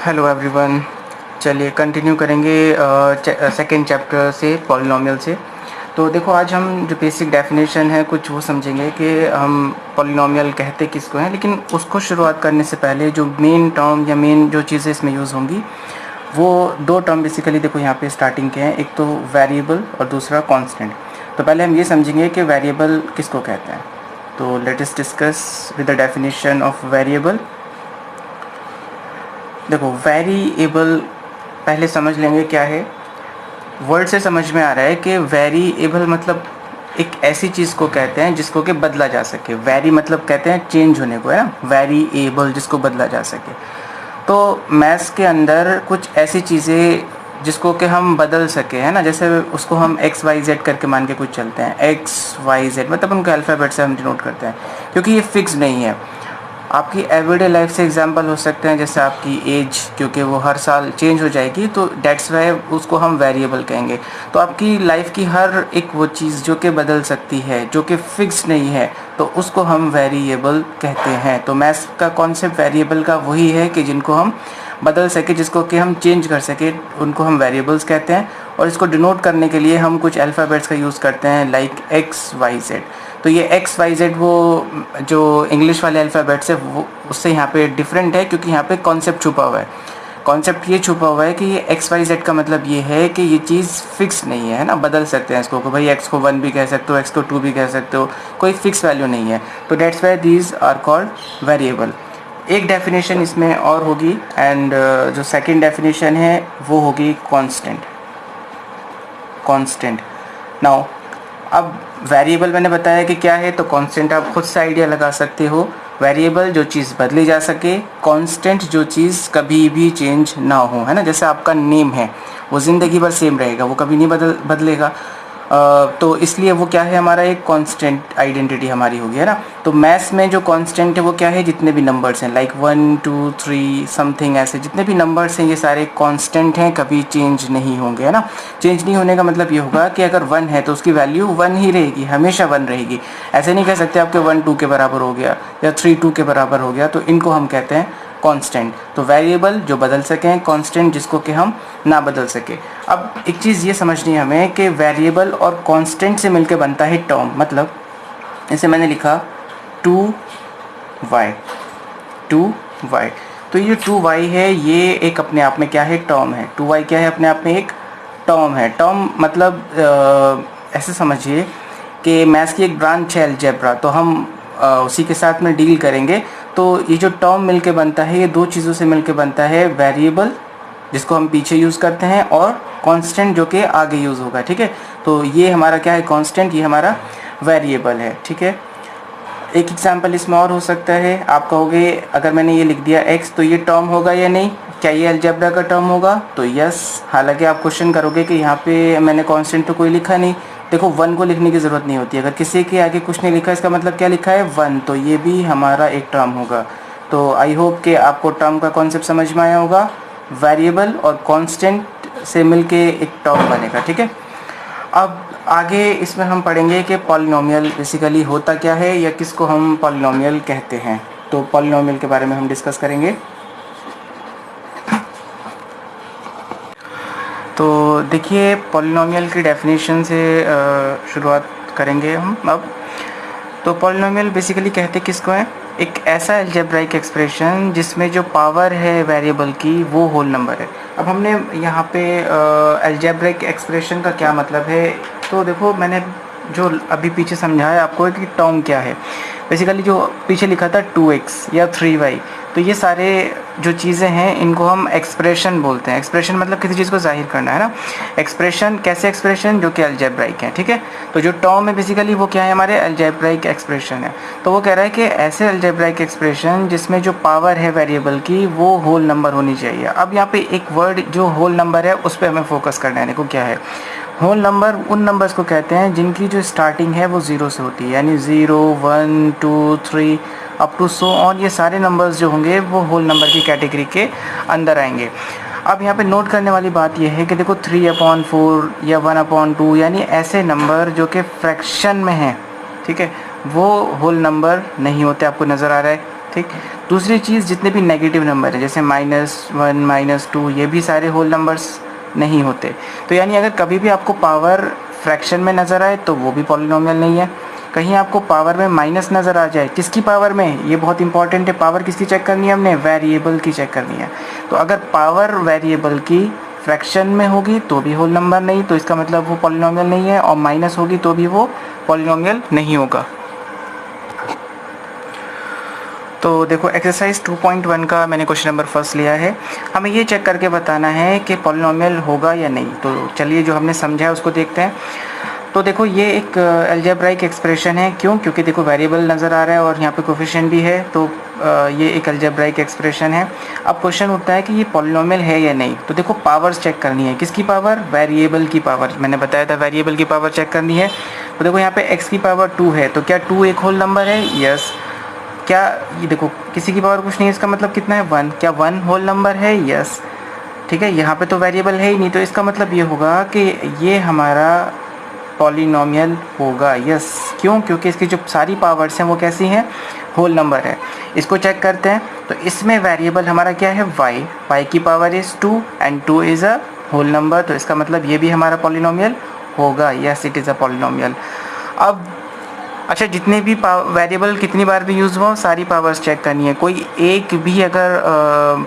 Hello everyone. चलिए continue करेंगे second chapter से, पॉलिनोमियल से। तो देखो, आज हम जो बेसिक डेफिनेशन है कुछ वो समझेंगे कि हम पॉलिनोमियल कहते किसको हैं। लेकिन उसको शुरुआत करने से पहले जो मेन टर्म या मेन जो चीज़ें इसमें यूज़ होंगी वो दो टर्म बेसिकली देखो यहाँ पे स्टार्टिंग के हैं। एक तो वेरिएबल और दूसरा कांस्टेंट। तो पहले हम ये समझेंगे कि वेरिएबल किसको कहते हैं। तो let us discuss with the definition of variable. देखो, वेरिएबल पहले समझ लेंगे क्या है। वर्ड से समझ में आ रहा है कि वेरिएबल मतलब एक ऐसी चीज़ को कहते हैं जिसको कि बदला जा सके। वेरी मतलब कहते हैं चेंज होने को, है ना। वेरिएबल जिसको बदला जा सके। तो मैथ्स के अंदर कुछ ऐसी चीज़ें जिसको कि हम बदल सके, है ना। जैसे उसको हम एक्स वाई जेड करके मान के कुछ चलते हैं। एक्स वाई जेड मतलब उनको अल्फ़ाबेट से हम डिनोट करते हैं, क्योंकि ये फिक्स नहीं है। आपकी एवरीडे लाइफ से एग्जांपल हो सकते हैं, जैसे आपकी एज, क्योंकि वो हर साल चेंज हो जाएगी, तो डेट्स वाई उसको हम वेरिएबल कहेंगे। तो आपकी लाइफ की हर एक वो चीज़ जो कि बदल सकती है, जो कि फिक्स नहीं है, तो उसको हम वेरिएबल कहते हैं। तो मैथ्स का कॉन्सेप्ट वेरिएबल का वही है कि जिनको हम बदल सके, जिसको कि हम चेंज कर सके, उनको हम वेरिएबल्स कहते हैं। और इसको डिनोट करने के लिए हम कुछ अल्फ़ाबेट्स का यूज़ करते हैं, लाइक एक्स वाई जेड। तो ये एक्स वाई जेड वो जो इंग्लिश वाले अल्फ़ाबेट्स है वो उससे यहाँ पे डिफरेंट है, क्योंकि यहाँ पे कॉन्सेप्ट छुपा हुआ है। कॉन्सेप्ट ये छुपा हुआ है कि ये एक्स वाई जेड का मतलब ये है कि ये चीज़ फिक्स नहीं है ना। बदल सकते हैं इसको, कि भाई एक्स को 1 भी कह सकते हो, एक्स को 2 भी कह सकते हो, कोई फिक्स वैल्यू नहीं है। तो that's why these are called variable. एक डेफिनेशन इसमें और होगी, एंड जो सेकंड डेफिनेशन है वो होगी कांस्टेंट। कांस्टेंट नाउ, अब वेरिएबल मैंने बताया कि क्या है, तो कांस्टेंट आप खुद से आइडिया लगा सकते हो। वेरिएबल जो चीज़ बदली जा सके, कांस्टेंट जो चीज़ कभी भी चेंज ना हो, है ना। जैसे आपका नेम है, वो ज़िंदगी भर सेम रहेगा, वो कभी नहीं बदलेगा। तो इसलिए वो क्या है, हमारा एक कांस्टेंट आइडेंटिटी हमारी होगी, है ना। तो मैथ्स में जो कांस्टेंट है वो क्या है, जितने भी नंबर्स हैं, लाइक 1 2 3 समथिंग, ऐसे जितने भी नंबर्स हैं ये सारे कांस्टेंट हैं, कभी चेंज नहीं होंगे, है ना। चेंज नहीं होने का मतलब ये होगा कि अगर 1 है तो उसकी वैल्यू 1 ही रहेगी, हमेशा 1 रहेगी। ऐसे नहीं कह सकते आपके 1 2 के बराबर हो गया या 3 2 के बराबर हो गया। तो इनको हम कहते हैं कांस्टेंट। तो वेरिएबल जो बदल सकें, कांस्टेंट जिसको कि हम ना बदल सके। अब एक चीज़ ये समझनी है हमें कि वेरिएबल और कांस्टेंट से मिलकर बनता है टर्म। मतलब इसे मैंने लिखा 2y 2y। तो ये 2y है, ये एक अपने आप में क्या है, टर्म है। 2y क्या है, अपने आप में एक टर्म है। टर्म मतलब ऐसे समझिए कि मैथ्स की एक ब्रांच है अलजेब्रा, तो हम उसी के साथ में डील करेंगे। तो ये जो टर्म मिलके बनता है, ये दो चीज़ों से मिलके बनता है, वेरिएबल जिसको हम पीछे यूज़ करते हैं और कांस्टेंट जो कि आगे यूज़ होगा, ठीक है। तो ये हमारा क्या है, कांस्टेंट, ये हमारा वेरिएबल है, ठीक है। एक एग्जांपल इसमें और हो सकता है, आप कहोगे अगर मैंने ये लिख दिया x तो ये टर्म होगा या नहीं, क्या ये अलजेब्रा का टर्म होगा, तो यस। हालांकि आप क्वेश्चन करोगे कि यहाँ पे मैंने कांस्टेंट तो कोई लिखा नहीं। देखो, 1 को लिखने की ज़रूरत नहीं होती, अगर किसी के आगे कुछ नहीं लिखा इसका मतलब क्या लिखा है, 1, तो ये भी हमारा एक टर्म होगा। तो आई होप कि आपको टर्म का कॉन्सेप्ट समझ में आया होगा। वेरिएबल और कांस्टेंट से मिलके एक टर्म बनेगा, ठीक है। अब आगे इसमें हम पढ़ेंगे कि पॉलिनोमियल बेसिकली होता क्या है, या किसको हम पॉलिनोमियल कहते हैं। तो पॉलिनोमियल के बारे में हम डिस्कस करेंगे। तो देखिए, पॉलिनोमियल की डेफिनेशन से शुरुआत करेंगे हम अब। तो पॉलिनोमियल बेसिकली कहते किसको हैं, एक ऐसा अलजेब्राइक एक्सप्रेशन जिसमें जो पावर है वेरिएबल की वो होल नंबर है। अब हमने यहाँ पे अलजेब्राइक एक्सप्रेशन का क्या मतलब है, तो देखो मैंने जो अभी पीछे समझाया आपको कि टर्म क्या है। बेसिकली जो पीछे लिखा था 2x या 3y, तो ये सारे जो चीज़ें हैं इनको हम एक्सप्रेशन बोलते हैं। एक्सप्रेशन मतलब किसी चीज़ को जाहिर करना, है ना। एक्सप्रेशन कैसे, एक्सप्रेशन जो कि अलजेब्राइक है, ठीक है। तो जो टर्म है बेसिकली वो क्या है, हमारे अलजेब्राइक एक्सप्रेशन है। तो वो कह रहा है कि ऐसे अलजेब्राइक एक्सप्रेशन जिसमें जो पावर है वेरिएबल की वो होल नंबर होनी चाहिए। अब यहाँ पे एक वर्ड जो होल नंबर है उस पर हमें फोकस करना है। देखो क्या है, होल नंबर उन नंबर्स को कहते हैं जिनकी जो स्टार्टिंग है वो 0 से होती है, यानी 0 1 2 3 अप टू सो ऑन। ये सारे नंबर्स जो होंगे वो होल नंबर की कैटेगरी के अंदर आएंगे। अब यहाँ पे नोट करने वाली बात यह है कि देखो 3/4 या 1/2, यानी ऐसे नंबर जो कि फ्रैक्शन में हैं, ठीक है, वो होल नंबर नहीं होते। आपको नज़र आ रहा है, ठीक। दूसरी चीज़, जितने भी नेगेटिव नंबर हैं जैसे -1 -2 ये भी सारे होल नंबर्स नहीं होते। तो यानी अगर कभी भी आपको पावर फ्रैक्शन में नज़र आए तो वो भी पॉलिनोमियल नहीं है। कहीं आपको पावर में माइनस नज़र आ जाए, किसकी पावर में, ये बहुत इंपॉर्टेंट है, पावर किसकी चेक करनी है हमने, वेरिएबल की चेक करनी है। तो अगर पावर वेरिएबल की फ्रैक्शन में होगी तो भी होल नंबर नहीं, तो इसका मतलब वो पॉलिनोमियल नहीं है, और माइनस होगी तो भी वो पॉलिनोमियल नहीं होगा। तो देखो एक्सरसाइज 2.1 का मैंने क्वेश्चन नंबर फर्स्ट लिया है। हमें ये चेक करके बताना है कि पॉलिनोमियल होगा या नहीं। तो चलिए जो हमने समझा है उसको देखते हैं। तो देखो ये एक अलजेब्राइक एक्सप्रेशन है। क्यों? क्योंकि देखो वेरिएबल नज़र आ रहा है और यहाँ पे कोफिशिएंट भी है, तो ये एक अलजेब्राइक एक्सप्रेशन है। अब क्वेश्चन उठता है कि ये पॉलिनोमियल है या नहीं। तो देखो पावर्स चेक करनी है, किसकी पावर, वेरिएबल की पावर। मैंने बताया था वेरिएबल की पावर चेक करनी है। तो देखो यहाँ पे x की पावर 2 है, तो क्या 2 एक होल नंबर है? यस। क्या ये देखो किसी की पावर कुछ नहीं है, इसका मतलब कितना है 1। क्या 1 होल नंबर है? यस। ठीक है, यहाँ पे तो वेरिएबल है ही नहीं, तो इसका मतलब ये होगा कि ये हमारा पॉलिनोमियल होगा। यस। क्यों? क्योंकि इसकी जो सारी पावर्स हैं वो कैसी हैं, होल नंबर है। इसको चेक करते हैं। तो इसमें वेरिएबल हमारा क्या है, y की power is 2 and 2 is a whole number, तो इसका मतलब ये भी हमारा पॉलिनोमियल होगा। Yes, it is a polynomial. अब अच्छा, जितने भी वेरिएबल कितनी बार भी यूज़ हो, सारी पावर्स चेक करनी है। कोई एक भी अगर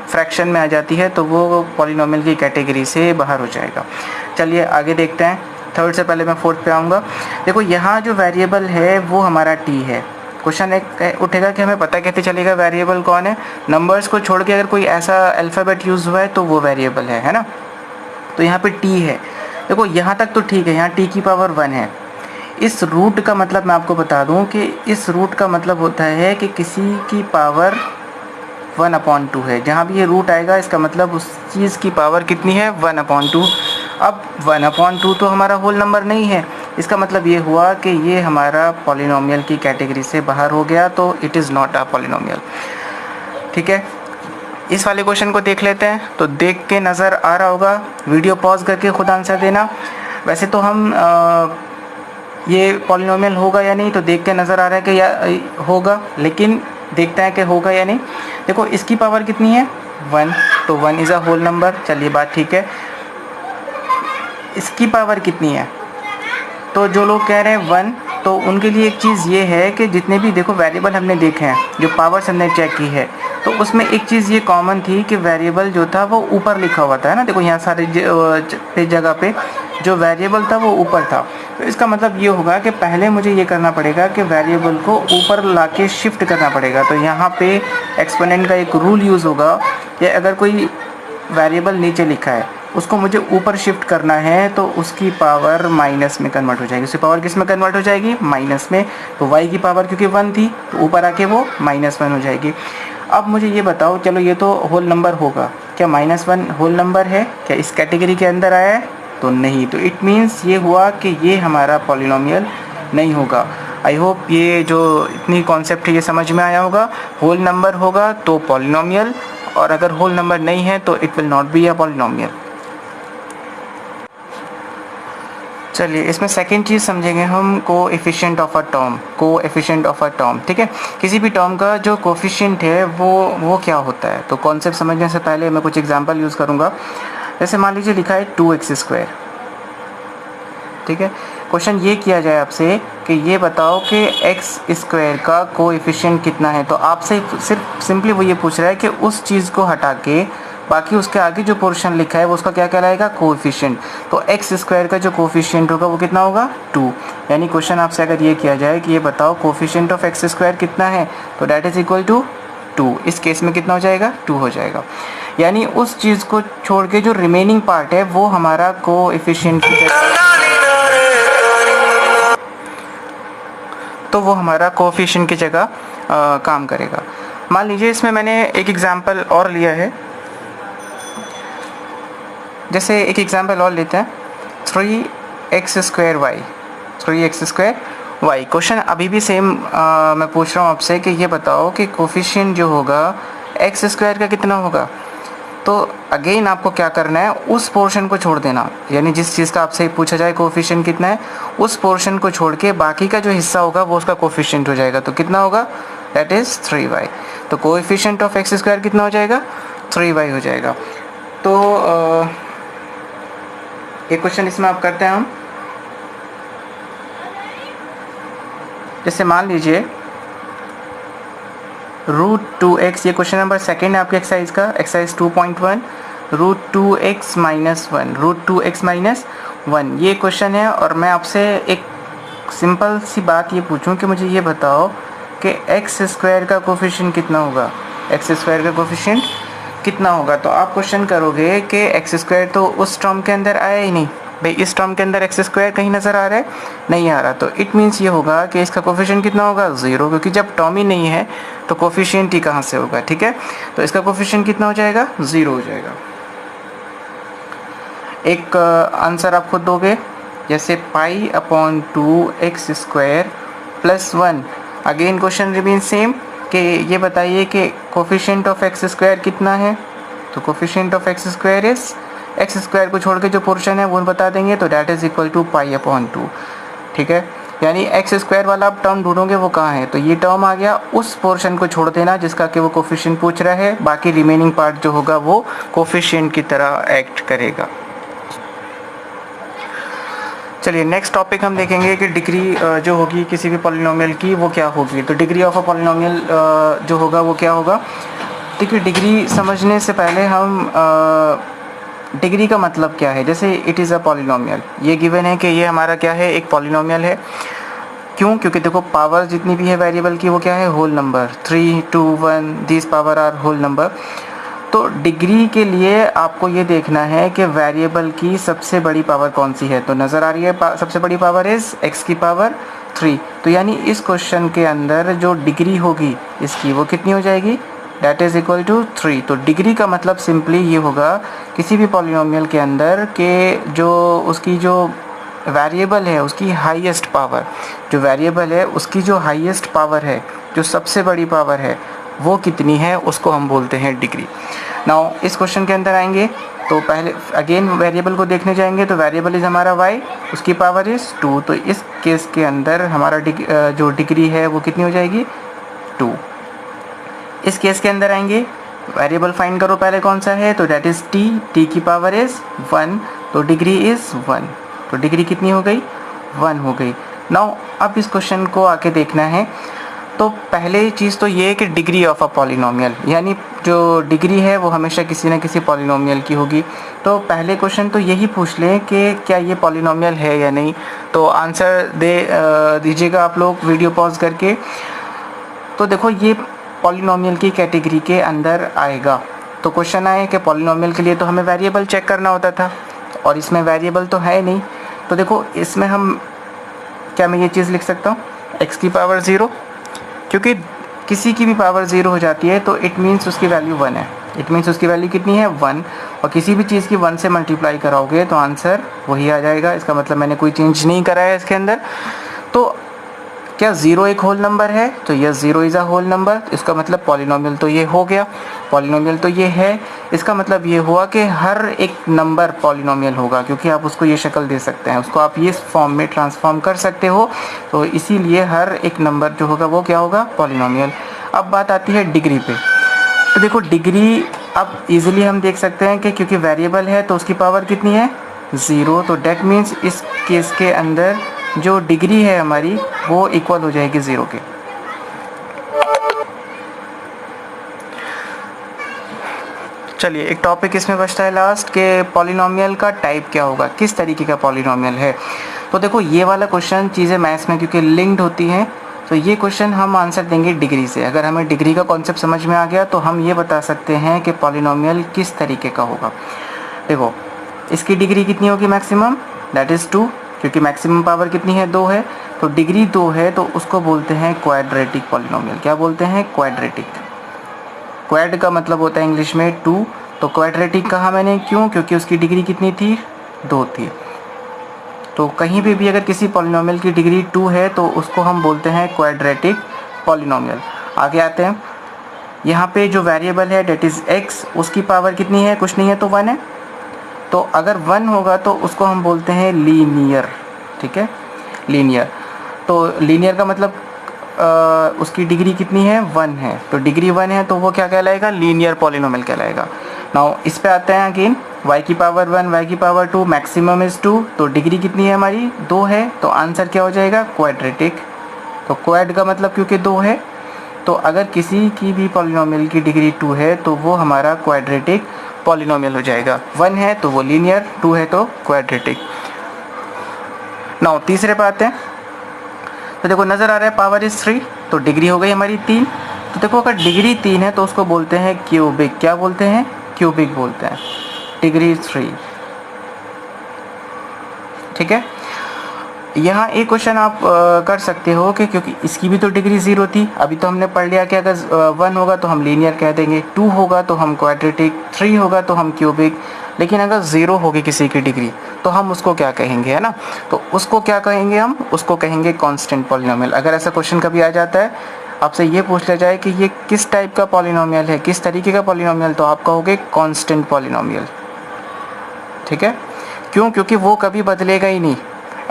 फ्रैक्शन में आ जाती है तो वो पॉलिनोमियल की कैटेगरी से बाहर हो जाएगा। चलिए आगे देखते हैं। थर्ड से पहले मैं फोर्थ पे आऊँगा। देखो यहाँ जो वेरिएबल है वो हमारा t है। क्वेश्चन एक उठेगा कि हमें पता कैसे चलेगा वेरिएबल कौन है। नंबर्स को छोड़ के अगर कोई ऐसा अल्फ़ाबेट यूज़ हुआ है तो वो वेरिएबल है ना। तो यहाँ पे t है। देखो यहाँ तक तो ठीक है, यहाँ t की पावर 1 है। इस रूट का मतलब मैं आपको बता दूं कि इस रूट का मतलब होता है कि किसी की पावर 1/2 है। जहाँ भी ये रूट आएगा इसका मतलब उस चीज़ की पावर कितनी है, 1/2। अब 1/2 तो हमारा होल नंबर नहीं है, इसका मतलब ये हुआ कि ये हमारा पॉलिनोमियल की कैटेगरी से बाहर हो गया, तो it is not a polynomial. ठीक है, इस वाले क्वेश्चन को देख लेते हैं। तो देख के नज़र आ रहा होगा, वीडियो पॉज करके खुद आंसर देना। वैसे तो हम ये पॉलिनोमियल होगा या नहीं तो देख के नज़र आ रहा है कि या होगा, लेकिन देखते हैं कि होगा या नहीं। देखो इसकी पावर कितनी है, 1, तो 1 इज़ अ होल नंबर। चलिए बात ठीक है। इसकी पावर कितनी है, तो जो लोग कह रहे हैं 1, तो उनके लिए एक चीज़ ये है कि जितने भी देखो वेरिएबल हमने देखे हैं, जो पावर्स हमने चेक की है, तो उसमें एक चीज़ ये कॉमन थी कि वेरिएबल जो था वो ऊपर लिखा हुआ था, है ना। देखो यहाँ सारे जगह पे जो वेरिएबल था वो ऊपर था। तो इसका मतलब ये होगा कि पहले मुझे ये करना पड़ेगा कि वेरिएबल को ऊपर लाके शिफ्ट करना पड़ेगा। तो यहाँ पे एक्सपोनेंट का एक रूल यूज़ होगा कि अगर कोई वेरिएबल नीचे लिखा है उसको मुझे ऊपर शिफ्ट करना है तो उसकी पावर माइनस में कन्वर्ट हो जाएगी। उसकी पावर किस में कन्वर्ट हो जाएगी, माइनस में। तो y की पावर क्योंकि 1 थी तो ऊपर आके वो -1 हो जाएगी। अब मुझे ये बताओ, चलो ये तो होल नंबर होगा, क्या -1 होल नंबर है, क्या इस कैटेगरी के अंदर आया है, तो नहीं। तो इट मीन्स ये हुआ कि ये हमारा पॉलिनोमियल नहीं होगा। आई होप ये जो इतनी कॉन्सेप्ट है ये समझ में आया होगा। होल नंबर होगा तो पॉलिनोमियल, और अगर होल नंबर नहीं है तो it will not be a polynomial. चलिए इसमें सेकंड चीज़ समझेंगे हम, coefficient of a term. Coefficient of a term, ठीक है। किसी भी टर्म का जो कोएफिशिएंट है वो क्या होता है। तो कॉन्सेप्ट समझने से पहले मैं कुछ एग्जांपल यूज़ करूँगा। जैसे मान लीजिए लिखा है 2x², ठीक है। क्वेश्चन ये किया जाए आपसे कि ये बताओ कि x² का कोएफिशिएंट कितना है, तो आपसे सिर्फ सिंपली वो ये पूछ रहा है कि उस चीज़ को हटा के बाकी उसके आगे जो पोर्शन लिखा है वो उसका क्या कहलाएगा, कोएफिशिएंट। तो x² का जो कोएफिशिएंट होगा वो कितना होगा, 2। यानी क्वेश्चन आपसे अगर ये किया जाए कि ये बताओ कोएफिशिएंट ऑफ x² कितना है, तो दैट इज इक्वल टू 2। इस केस में कितना हो जाएगा, 2 हो जाएगा। यानी उस चीज़ को छोड़ के जो रिमेनिंग पार्ट है वो हमारा कोएफिशिएंट की जगह, तो वो हमारा कोएफिशिएंट की जगह काम करेगा। मान लीजिए इसमें मैंने एक एग्जांपल और लिया है। जैसे एक एग्जांपल और लेते हैं, 3x²y। 3x²y। क्वेश्चन अभी भी सेम मैं पूछ रहा हूँ आपसे कि ये बताओ कि कोएफिशिएंट जो होगा x² का कितना होगा। तो अगेन आपको क्या करना है, उस पोर्शन को छोड़ देना। यानी जिस चीज़ का आपसे पूछा जाए कोएफिशिएंट कितना है, उस पोर्शन को छोड़ के बाकी का जो हिस्सा होगा वो उसका कोएफिशिएंट हो जाएगा। तो कितना होगा, दैट इज़ 3y। तो कोएफिशिएंट ऑफ एक्स स्क्वायर कितना हो जाएगा, 3y हो जाएगा। तो एक क्वेश्चन इसमें आप करते हैं हम, जैसे मान लीजिए √2x, ये क्वेश्चन नंबर सेकेंड है आपके एक्सरसाइज का, exercise 2.1, √2x minus 1, √2x minus 1 ये क्वेश्चन है। और मैं आपसे एक सिंपल सी बात ये पूछूं कि मुझे ये बताओ कि एक्स स्क्वायर का कोफिशिएंट कितना होगा, एक्स स्क्वायर का कोफिशिएंट कितना होगा। तो आप क्वेश्चन करोगे कि एक्स स्क्वायर तो उस टर्म के अंदर आया ही नहीं, भाई इस टर्म के अंदर एक्स स्क्वायर कहीं नज़र आ रहा है, नहीं आ रहा। तो इट मीन्स ये होगा कि इसका कोफिशिएंट कितना होगा, 0, क्योंकि जब टर्म ही नहीं है तो कोफिशिएंट ही कहाँ से होगा, ठीक है। तो इसका कोफिशिएंट कितना हो जाएगा, 0 हो जाएगा। एक आंसर आप खुद दोगे, जैसे π/2x square plus 1। Again question remain same कि ये बताइए कि कोफिशिएंट ऑफ एक्स स्क्वायर कितना है। तो coefficient of x square is, x square को छोड़ के जो पोर्शन है वो बता देंगे, तो डैट इज इक्वल टू π/2, ठीक है। यानी एक्स स्क्वायर वाला आप टर्म ढूंढोगे वो कहाँ है, तो ये टर्म आ गया, उस पोर्शन को छोड़ देना जिसका कि वो कोफिशिएंट पूछ रहा है, बाकी रिमेनिंग पार्ट जो होगा वो कोफिशिएंट की तरह एक्ट करेगा। चलिए नेक्स्ट टॉपिक हम देखेंगे कि डिग्री जो होगी किसी भी पॉलिनोमियल की वो क्या होगी। तो डिग्री ऑफ अ पॉलिनोमियल जो होगा वो क्या होगा। देखिए डिग्री समझने से पहले हम डिग्री का मतलब क्या है। जैसे इट इज़ अ पॉलिनोमियल, ये गिवन है कि ये हमारा क्या है, एक पॉलिनोमियल है। क्यों, क्योंकि देखो पावर जितनी भी है वेरिएबल की वो क्या है, whole number, 3, 2, 1 this power are whole number. तो डिग्री के लिए आपको ये देखना है कि वेरिएबल की सबसे बड़ी पावर कौन सी है। तो नज़र आ रही है सबसे बड़ी पावर इज़ x की पावर 3। तो यानी इस क्वेश्चन के अंदर जो डिग्री होगी इसकी वो कितनी हो जाएगी, डैट इज़ इक्वल टू 3। तो डिग्री का मतलब सिंपली ये होगा किसी भी पॉलिनोमियल के अंदर कि जो उसकी जो वेरिएबल है उसकी हाईएस्ट पावर, जो वेरिएबल है उसकी जो हाईएस्ट पावर है, जो सबसे बड़ी पावर है वो कितनी है, उसको हम बोलते हैं डिग्री। नाउ इस क्वेश्चन के अंदर आएंगे तो पहले अगेन वेरिएबल को देखने जाएंगे। तो वेरिएबल इज़ हमारा y, उसकी पावर इज़ 2। तो इस केस के अंदर हमारा जो डिग्री है वो कितनी हो जाएगी, 2। इस केस के अंदर आएंगे, वेरिएबल फाइंड करो पहले कौन सा है, तो डैट इज़ t की पावर इज़ 1। तो डिग्री इज़ 1। तो डिग्री कितनी हो गई, 1 हो गई। नाउ अब इस क्वेश्चन को आके देखना है। तो पहले चीज़ तो ये है कि डिग्री ऑफ अ पॉलिनोमियल, यानी जो डिग्री है वो हमेशा किसी न किसी पॉलिनोमियल की होगी। तो पहले क्वेश्चन तो यही पूछ लें कि क्या ये पॉलिनोमियल है या नहीं। तो आंसर दीजिएगा आप लोग वीडियो पॉज करके। तो देखो ये पॉलिनोमियल की कैटेगरी के अंदर आएगा। तो क्वेश्चन आए कि पॉलिनोमियल के लिए तो हमें वेरिएबल चेक करना होता था और इसमें वेरिएबल तो है नहीं। तो देखो इसमें हम क्या, मैं ये चीज़ लिख सकता हूँ x की पावर 0, क्योंकि किसी की भी पावर 0 हो जाती है तो इट मीन्स उसकी वैल्यू 1 है। इट मीन्स उसकी वैल्यू कितनी है, 1। और किसी भी चीज़ की 1 से मल्टीप्लाई कराओगे तो आंसर वही आ जाएगा। इसका मतलब मैंने कोई चेंज नहीं करा है इसके अंदर। तो क्या 0 एक होल नंबर है, तो यह 0 इज़ अ होल नंबर। इसका मतलब पॉलिनोमियल तो ये हो गया, पॉलिनोमियल तो ये है। इसका मतलब ये हुआ कि हर एक नंबर पॉलिनोमियल होगा, क्योंकि आप उसको ये शक्ल दे सकते हैं, उसको आप ये फॉर्म में ट्रांसफॉर्म कर सकते हो। तो इसीलिए हर एक नंबर जो होगा वो क्या होगा, पॉलिनोमियल। अब बात आती है डिग्री पे। तो देखो डिग्री अब इजीली हम देख सकते हैं कि क्योंकि वेरिएबल है तो उसकी पावर कितनी है, 0। तो डैट मीन्स इस केस के अंदर जो डिग्री है हमारी वो इक्वल हो जाएगी 0 के। चलिए एक टॉपिक इसमें बचता है लास्ट के पॉलिनोमियल का टाइप क्या होगा, किस तरीके का पॉलिनोमियल है। तो देखो ये वाला क्वेश्चन चीज़ें मैथ्स में क्योंकि लिंक्ड होती हैं, तो ये क्वेश्चन हम आंसर देंगे डिग्री से। अगर हमें डिग्री का कॉन्सेप्ट समझ में आ गया तो हम ये बता सकते हैं कि पॉलिनोमियल किस तरीके का होगा। देखो इसकी डिग्री कितनी होगी, मैक्सिमम, दैट इज़ 2, क्योंकि मैक्सिमम पावर कितनी है, 2 है। तो डिग्री 2 है तो उसको बोलते हैं क्वाड्रेटिक पॉलिनोमियल। क्या बोलते हैं, क्वाड्रेटिक। क्वाड का मतलब होता है इंग्लिश में 2। तो क्वाड्रेटिक कहा मैंने, क्यों, क्योंकि उसकी डिग्री कितनी थी, 2 थी। तो कहीं पे भी अगर किसी पॉलिनोमियल की डिग्री 2 है तो उसको हम बोलते हैं क्वाड्रेटिक पॉलिनोमियल। आगे आते हैं, यहाँ पे जो वेरिएबल है डेट इज़ x, उसकी पावर कितनी है, कुछ नहीं है तो 1 है। तो अगर 1 होगा तो उसको हम बोलते हैं लीनियर, ठीक है, लीनियर। तो लीनियर का मतलब उसकी डिग्री कितनी है, 1 है, तो डिग्री 1 है तो वो क्या कहलाएगा, लीनियर पॉलिनोमियल कहलाएगा। नाउ इस पे आते हैं अगेन, y की पावर 1 y की पावर 2 मैक्सिमम इज़ 2, तो डिग्री कितनी है हमारी, 2 है, तो आंसर क्या हो जाएगा, क्वाड्रेटिक। तो क्वाड का मतलब क्योंकि 2 है, तो अगर किसी की भी पॉलिनोमियल की डिग्री 2 है तो वो हमारा क्वाड्रेटिक पॉलिनोमियल हो जाएगा। 1 है तो वो लीनियर, 2 है तो क्वाड्रेटिक। नाउ तीसरे पे आते हैं, तो देखो नज़र आ रहा है पावर इज़ 3, तो डिग्री हो गई हमारी 3। तो देखो अगर डिग्री 3 है तो उसको बोलते हैं क्यूबिक, क्या बोलते हैं, क्यूबिक बोलते हैं, डिग्री 3। ठीक है, यहाँ एक क्वेश्चन आप कर सकते हो कि क्योंकि इसकी भी तो डिग्री 0 थी, अभी तो हमने पढ़ लिया कि अगर 1 होगा तो हम लीनियर कह देंगे, 2 होगा तो हम क्वाड्रेटिक, 3 होगा तो हम क्यूबिक, लेकिन अगर 0 होगी किसी की डिग्री तो हम उसको क्या कहेंगे, है ना, तो उसको क्या कहेंगे, हम उसको कहेंगे कांस्टेंट पॉलिनोमियल। अगर ऐसा क्वेश्चन कभी आ जाता है, आपसे ये पूछ लिया जाए कि ये किस टाइप का पॉलिनोमियल है, किस तरीके का पॉलिनोमियल, तो आप कहोगे कांस्टेंट पॉलिनोमियल। ठीक है, क्यों, क्योंकि वो कभी बदलेगा ही नहीं।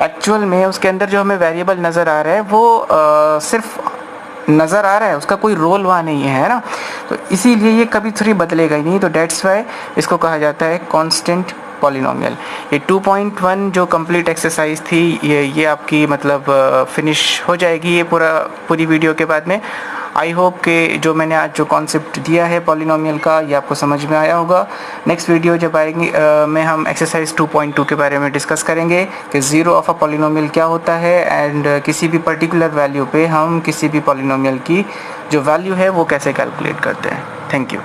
एक्चुअल में उसके अंदर जो हमें वेरिएबल नज़र आ रहा है वो सिर्फ नज़र आ रहा है, उसका कोई रोल वहाँ नहीं है ना, तो इसीलिए ये कभी 3 बदलेगा ही नहीं, तो डेट्स वाई इसको कहा जाता है कांस्टेंट पॉलिनोमियल। ये 2.1 जो कंप्लीट एक्सरसाइज थी ये आपकी मतलब फिनिश हो जाएगी ये पूरी वीडियो के बाद में। आई होप कि जो मैंने आज जो कॉन्सेप्ट दिया है पॉलिनोमियल का ये आपको समझ में आया होगा। नेक्स्ट वीडियो जब आएंगे में हम एक्सरसाइज 2.2 के बारे में डिस्कस करेंगे कि ज़ीरो ऑफ अ पॉलिनोमियल क्या होता है, एंड किसी भी पर्टिकुलर वैल्यू पे हम किसी भी पॉलिनोमियल की जो वैल्यू है वो कैसे कैलकुलेट करते हैं। Thank you.